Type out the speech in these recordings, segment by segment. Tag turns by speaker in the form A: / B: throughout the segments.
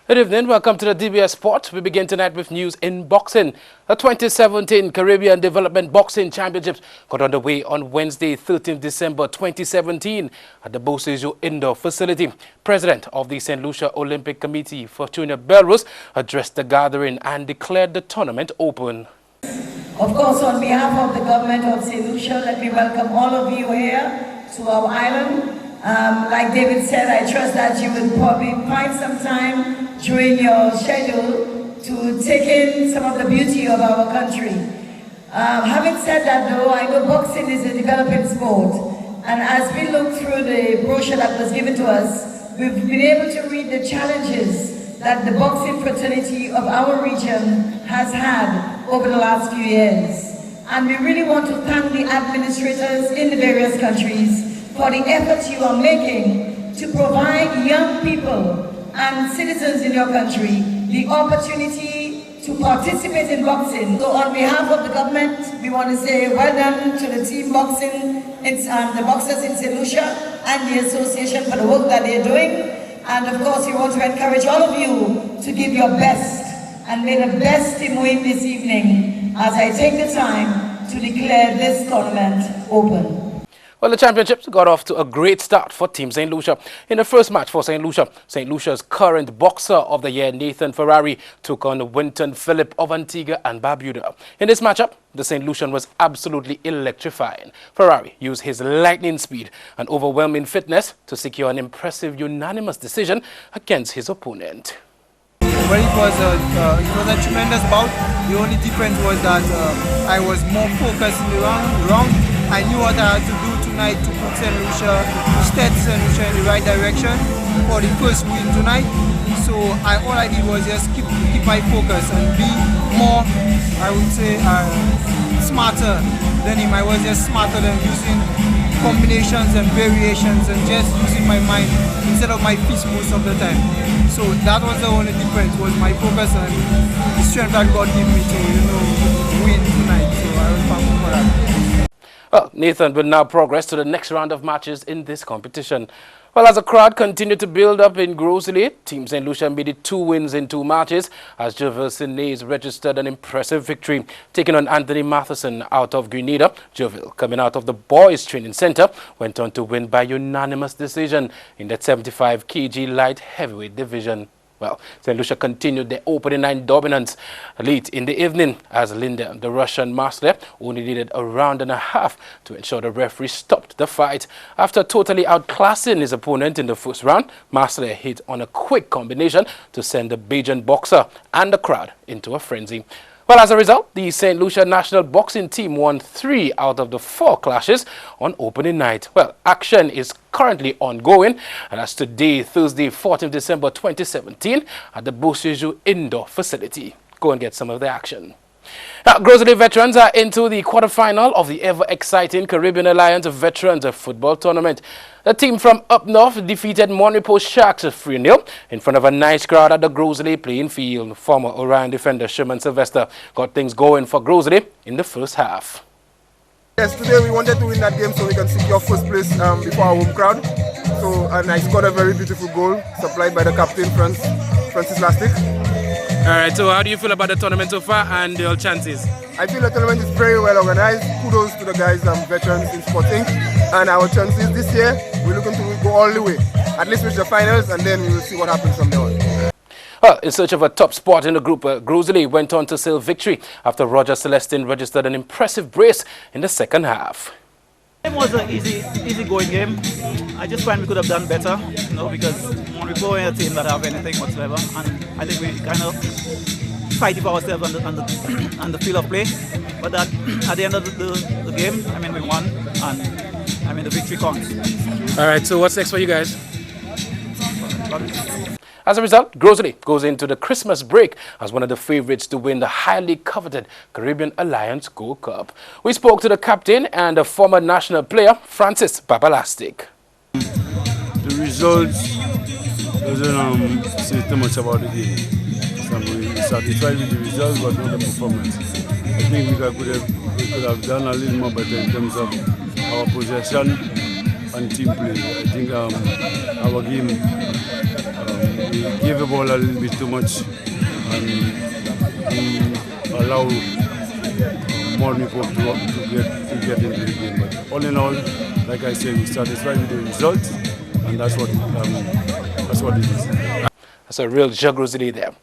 A: Good evening, welcome to the DBS Sport. We begin tonight with news in boxing. The 2017 Caribbean Development Boxing Championships got underway on Wednesday, 13th December 2017 at the Bosejo Indoor Facility. President of the St. Lucia Olympic Committee, Fortuna Belrose, addressed the gathering and declared the tournament open.
B: Of course, on behalf of the government of St. Lucia, let me welcome all of you here to our island. Like David said, I trust that you will probably find some time during your schedule to take in some of the beauty of our country. Having said that though, I know boxing is a developing sport, and as we look through the brochure that was given to us, we've been able to read the challenges that the boxing fraternity of our region has had over the last few years. And we really want to thank the administrators in the various countries for the efforts you are making to provide young people and citizens in your country the opportunity to participate in boxing. So on behalf of the government, we want to say well done to the team boxing, the boxers in St. Lucia and the association for the work that they're doing. And of course, we want to encourage all of you to give your best, and may the best team win this evening as I take the time to declare this tournament open.
A: Well, the championships got off to a great start for Team St. Lucia. In the first match for St. Lucia's current boxer of the year, Nathan Ferrari, took on Winton Phillip of Antigua and Barbuda. In this matchup, the St. Lucian was absolutely electrifying. Ferrari used his lightning speed and overwhelming fitness to secure an impressive unanimous decision against his opponent.
C: Well, it was a tremendous bout. The only difference was that I was more focused in the round. I knew what I had to do tonight to put St. Lucia, to steer St. Lucia in the right direction for the first win tonight. So all I did was just keep my focus and be more, I would say, smarter than him. I was just smarter than using combinations and variations and just using my mind instead of my fist most of the time. So that was the only difference, was my focus and the strength that God gave me to, win tonight. So I was thankful for that.
A: Well, Nathan will now progress to the next round of matches in this competition. Well, as the crowd continued to build up in Grosley, Team St. Lucia made it 2 wins in 2 matches as Jerville Sines registered an impressive victory, taking on Anthony Matheson out of Grenada. Jerville, coming out of the Boys Training Center, went on to win by unanimous decision in the 75 kg light heavyweight division. Well, St. Lucia continued their opening night dominance late in the evening as Linda, the Russian master, only needed a round and a half to ensure the referee stopped the fight. After totally outclassing his opponent in the first round, Master hit on a quick combination to send the Bajan boxer and the crowd into a frenzy. Well, as a result, the St. Lucia national boxing team won 3 out of the 4 clashes on opening night. Well, action is currently ongoing, and that's today, Thursday, 14th December 2017, at the Bosejo Indoor Facility. Go and get some of the action. Now, Grosley veterans are into the quarterfinal of the ever-exciting Caribbean Alliance Veterans Football Tournament. The team from up north defeated Monrepo Sharks 3-0 in front of a nice crowd at the Grosley playing field. Former Orion defender Sherman Sylvester got things going for Grosley in the first half.
D: Yes, today we wanted to win that game so we can secure first place before our home crowd. And I scored a very beautiful goal supplied by the captain, Francis Lastic.
A: Alright, so how do you feel about the tournament so far and your chances?
D: I feel the tournament is very well organized. Kudos to the guys, veterans in Sport Inc. And our chances this year, we're looking to go all the way. At least reach the finals, and then we will see what happens from there on.
A: Well, in search of a top spot in the group, Grosley went on to seal victory after Roger Celestine registered an impressive brace in the second half.
E: It was an easy going game. I just find we could have done better, because when we go in a team that have anything whatsoever, and I think we kind of fight for ourselves on the field of play. But that at the end of the game, we won, and the victory counts.
A: All right, so what's next for you guys? As a result, Grosley goes into the Christmas break as one of the favorites to win the highly coveted Caribbean Alliance Gold Cup. We spoke to the captain and the former national player, Francis Babalastic.
F: The results doesn't say too much about the game. So we're satisfied with the results, but not the performance. I think we could have done a little more better in terms of our possession and team play. I think our game we gave the ball a little bit too much and we allow Monaco to get into the game. But all in all, like I said, we're satisfied with the result, and that's what it is.
A: That's a real jugglery there.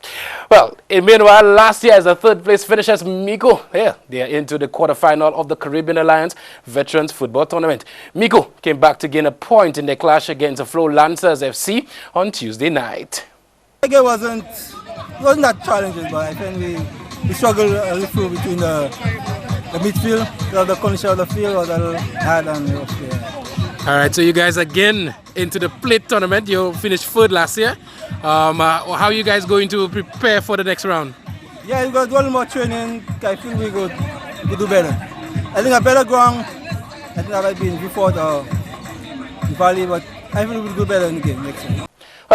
A: Well, meanwhile, last year as the third place finishers, Miko, they are into the quarterfinal of the Caribbean Alliance Veterans Football Tournament. Miko came back to gain a point in their clash against the Flow Lancers FC on Tuesday night.
C: The game wasn't that challenging, but I think we struggled a little between the midfield, the condition of the field was a little hard and it was clear.
A: All right, so you guys again into the plate tournament. You finished third last year. How are you guys going to prepare for the next round?
C: Yeah, we got one more training. I feel we could do better. I think a better ground. I think that might be in Beaufort or in Valley, but I feel we will do better in the game next time.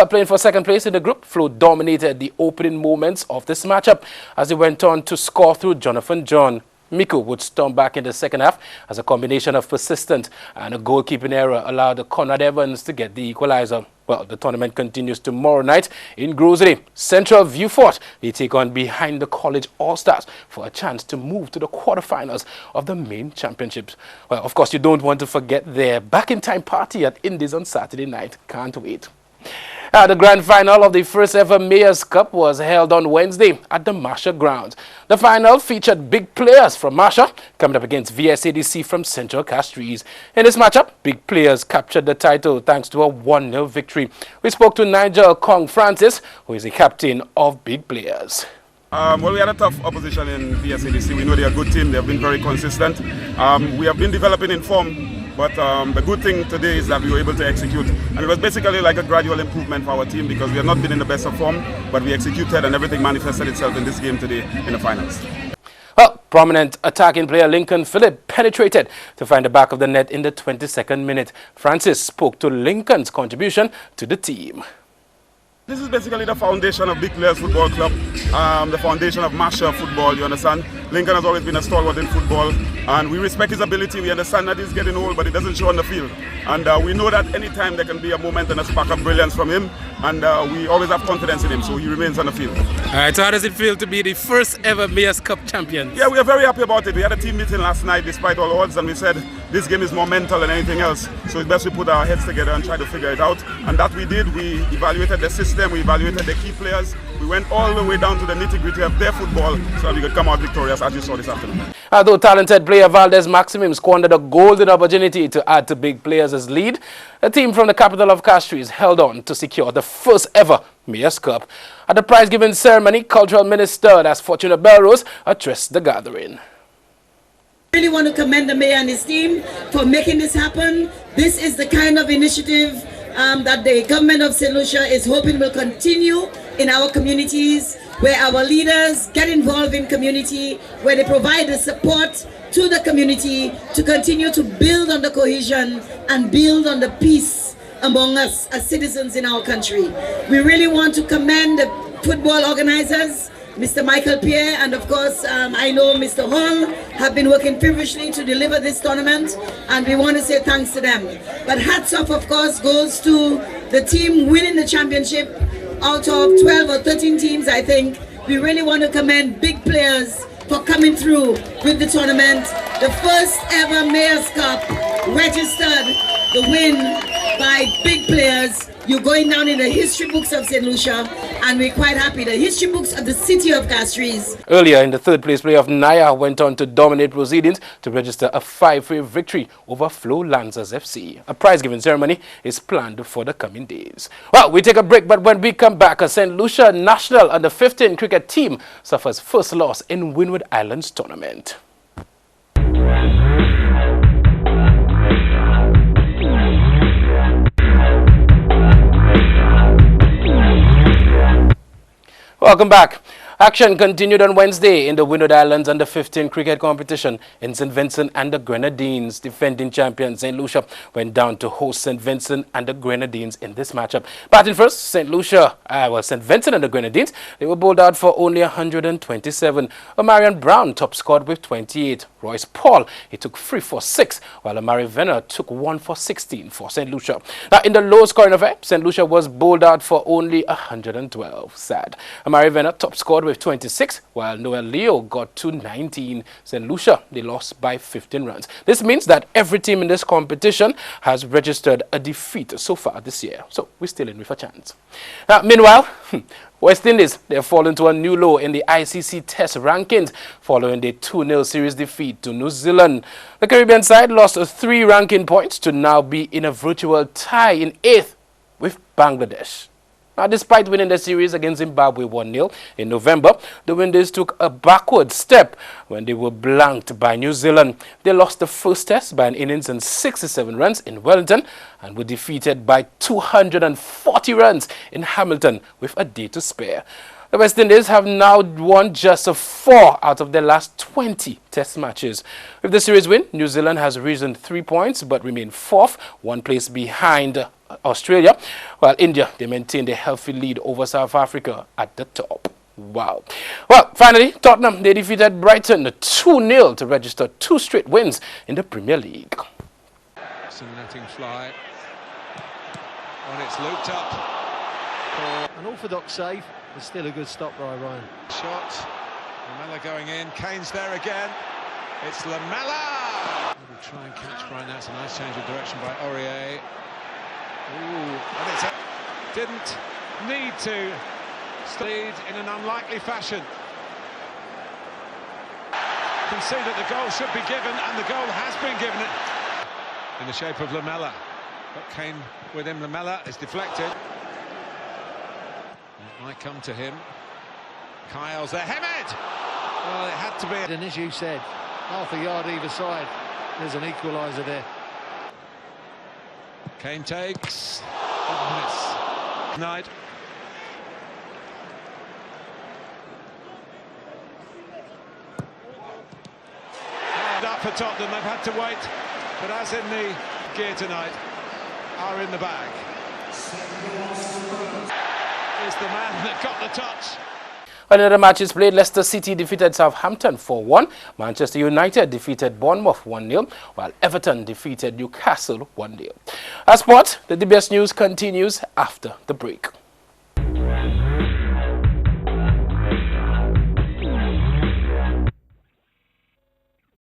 A: Playing for second place in the group, Flo dominated the opening moments of this matchup as they went on to score through Jonathan John. Miko would storm back in the second half as a combination of persistent and a goalkeeping error allowed Conrad Evans to get the equalizer. Well, the tournament continues tomorrow night in Grosley. Central Beaufort, they take on Behind the College All-Stars for a chance to move to the quarterfinals of the main championships. Well, of course, you don't want to forget their back-in-time party at Indies on Saturday night. Can't wait. The grand final of the first ever Mayor's Cup was held on Wednesday at the Marsha grounds. The final featured big players from Marsha coming up against VSADC from Central Castries. In this matchup, big players captured the title thanks to a 1-0 victory. We spoke to Nigel Kong Francis, who is the captain of Big Players.
G: Well, we had a tough opposition in VSADC. We know they're a good team. They've been very consistent. We have been developing in form. But the good thing today is that we were able to execute. And it was basically like a gradual improvement for our team because we have not been in the best of form, but we executed and everything manifested itself in this game today in the finals.
A: Well, prominent attacking player Lincoln Phillip penetrated to find the back of the net in the 22nd minute. Francis spoke to Lincoln's contribution to the team.
G: This is basically the foundation of Big Players Football Club, the foundation of Marsha football, you understand? Lincoln has always been a stalwart in football, and we respect his ability. We understand that he's getting old, but it doesn't show on the field. And we know that anytime there can be a moment and a spark of brilliance from him, and we always have confidence in him, so he remains on the field.
A: All right, so how does it feel to be the first ever Mayor's Cup champion?
G: Yeah, we are very happy about it. We had a team meeting last night despite all odds, and we said this game is more mental than anything else. So it's best we put our heads together and try to figure it out. And that we did. We evaluated the system, we evaluated the key players. We went all the way down to the nitty-gritty of their football so that we could come out victorious, as you saw this afternoon.
A: Although talented player Valdez Maximum squandered a golden opportunity to add to Big Players' lead, a team from the capital of Castries held on to secure the first ever Mayor's Cup. At the prize-giving ceremony, Cultural Minister, that's Fortuna Belrose, addressed the gathering.
B: I really want to commend the mayor and his team for making this happen. This is the kind of initiative that the government of St. Lucia is hoping will continue in our communities, where our leaders get involved in community, where they provide the support to the community to continue to build on the cohesion and build on the peace among us as citizens in our country. We really want to commend the football organizers, Mr. Michael Pierre, and of course, I know Mr. Hall have been working feverishly to deliver this tournament, and we want to say thanks to them. But hats off, of course, goes to the team winning the championship. Out of 12 or 13 teams, I think, we really want to commend Big Players for coming through with the tournament. The first ever Mayor's Cup registered the win by Big Players. You're going down in the history books of St. Lucia, and we're quite happy. The history books of the city of Castries.
A: Earlier in the third place, player of Naya went on to dominate proceedings to register a 5-way victory over Flow Lancers FC. A prize-giving ceremony is planned for the coming days. Well, we take a break, but when we come back, a St. Lucia national under-15 cricket team suffers first loss in Windward Islands tournament. Welcome back. Action continued on Wednesday in the Windward Islands under-15 cricket competition in St. Vincent and the Grenadines. Defending champion St. Lucia went down to host St. Vincent and the Grenadines in this matchup. Batting first, St. Vincent and the Grenadines, they were bowled out for only 127. Marion Brown top scored with 28. Royce Paul, he took 3 for 6, while Amari Venner took 1 for 16 for St. Lucia. Now, in the low scoring affair, St. Lucia was bowled out for only 112. Sad. Amari Venner top scored with 26, while Noel Leo got to 19. St. Lucia, they lost by 15 runs. This means that every team in this competition has registered a defeat so far this year. So, we're still in with a chance. Now, meanwhile, West Indies, they've fallen to a new low in the ICC Test rankings following their 2-0 series defeat to New Zealand. The Caribbean side lost 3 ranking points to now be in a virtual tie in 8th with Bangladesh. Now, despite winning the series against Zimbabwe 1-0 in November, the Windies took a backward step when they were blanked by New Zealand. They lost the first test by an innings and 67 runs in Wellington and were defeated by 240 runs in Hamilton with a day to spare. The West Indies have now won just 4 out of their last 20 test matches. With the series win, New Zealand has risen 3 points but remain 4th, 1 place behind Australia, while India, they maintained a healthy lead over South Africa at the top. Wow. Well, finally, Tottenham, they defeated Brighton 2-0 to register 2 straight wins in the Premier League.
H: Some letting fly. When it's looped up for
I: an orthodox save, but still a good stop by Ryan.
H: Shot. Lamella going in. Kane's there again. It's Lamella. We'll try and catch Brian. That's a nice change of direction by Aurier. Ooh, and it's didn't need to lead in an unlikely fashion. You can see that the goal should be given, and the goal has been given in the shape of Lamella. But Kane with him, Lamella is deflected. It might come to him. Kyle's there, Hemed! Well, it had to be.
I: And as you said, half a yard either side. There's an equaliser there.
H: Kane takes 7 minutes. Night. Up for Tottenham, they've had to wait, but as in the gear tonight, are in the bag. Is the man that got the touch.
A: Another matches played, Leicester City defeated Southampton 4-1. Manchester United defeated Bournemouth 1-0, while Everton defeated Newcastle 1-0. As sport, the DBS News continues after the break.